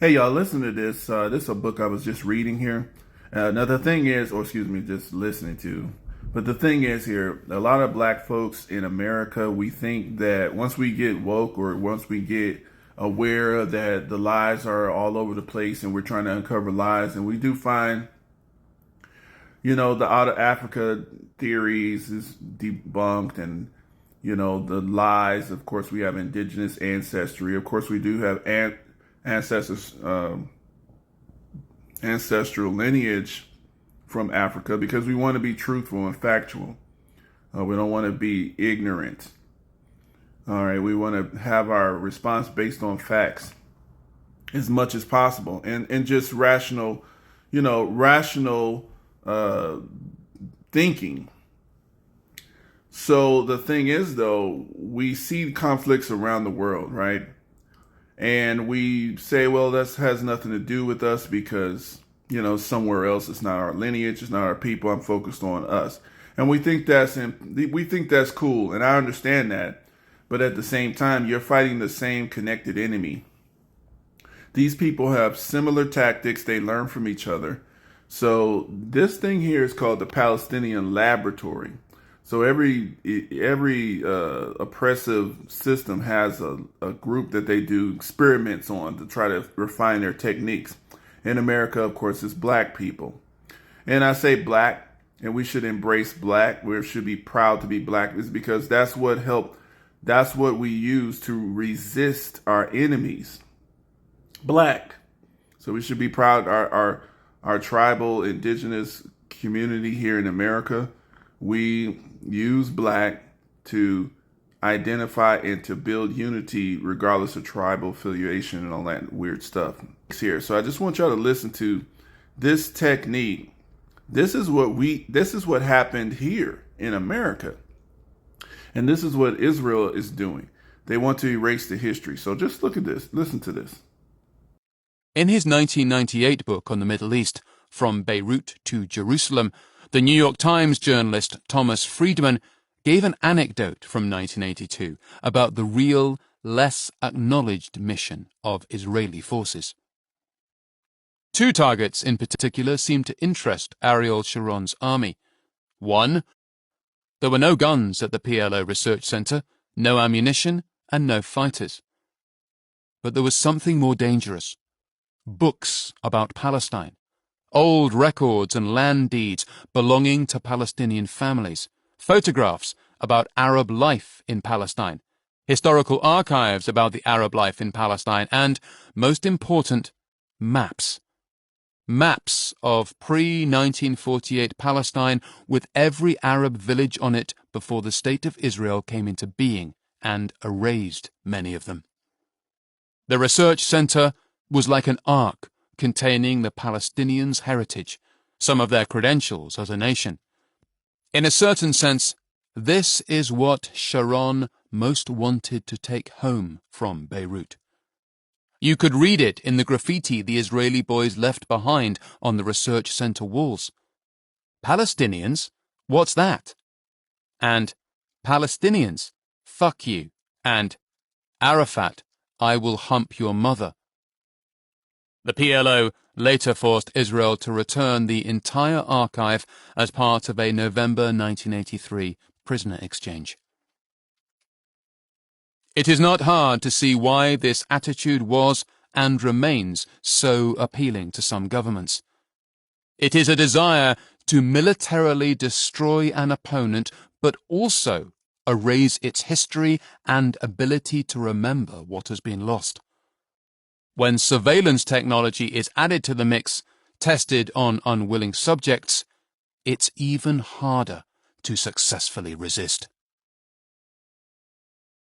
Hey y'all, listen to this. This is a book I was just reading here. Now the thing is, or excuse me, just listening to. But the thing is here, a lot of black folks in America, we think that once we get woke or once we get aware that the lies are all over the place and we're trying to uncover lies, and we do find, the out of Africa theories is debunked, and the lies. Of course, we have indigenous ancestry. Of course, we do have ancestors, ancestral lineage from Africa, because we want to be truthful and factual. We don't want to be ignorant. All right, we want to have our response based on facts as much as possible, and just rational, rational thinking. So the thing is, though, we see conflicts around the world, right? And we say, well, that has nothing to do with us because, somewhere else it's not our lineage, it's not our people. I'm focused on us. And we think that's cool, and I understand that. But at the same time, you're fighting the same connected enemy. These people have similar tactics. They learn from each other. So this thing here is called the Palestinian Laboratory. So every oppressive system has a group that they do experiments on to try to refine their techniques. In America, of course, it's black people. And I say black, and we should embrace black. We should be proud to be black, is because that's what we use to resist our enemies. Black. So we should be proud. Our tribal indigenous community here in America, we use black to identify and to build unity regardless of tribal affiliation and all that weird stuff here. So I just want y'all to listen to this technique. This is what happened here in America. And this is what Israel is doing. They want to erase the history. So just look at this. Listen to this. In his 1998 book on the Middle East, From Beirut to Jerusalem, the New York Times journalist Thomas Friedman gave an anecdote from 1982 about the real, less acknowledged mission of Israeli forces. Two targets in particular seemed to interest Ariel Sharon's army. One, there were no guns at the PLO Research Center, no ammunition, and no fighters. But there was something more dangerous. Books about Palestine. Old records and land deeds belonging to Palestinian families, photographs about Arab life in Palestine, historical archives about the Arab life in Palestine, and, most important, maps. Maps of pre-1948 Palestine with every Arab village on it before the State of Israel came into being and erased many of them. The research center was like an ark containing the Palestinians' heritage, some of their credentials as a nation. In a certain sense, this is what Sharon most wanted to take home from Beirut. You could read it in the graffiti the Israeli boys left behind on the research center walls. Palestinians? What's that? And Palestinians? Fuck you. And Arafat, I will hump your mother. The PLO later forced Israel to return the entire archive as part of a November 1983 prisoner exchange. It is not hard to see why this attitude was and remains so appealing to some governments. It is a desire to militarily destroy an opponent, but also erase its history and ability to remember what has been lost. When surveillance technology is added to the mix, tested on unwilling subjects, it's even harder to successfully resist.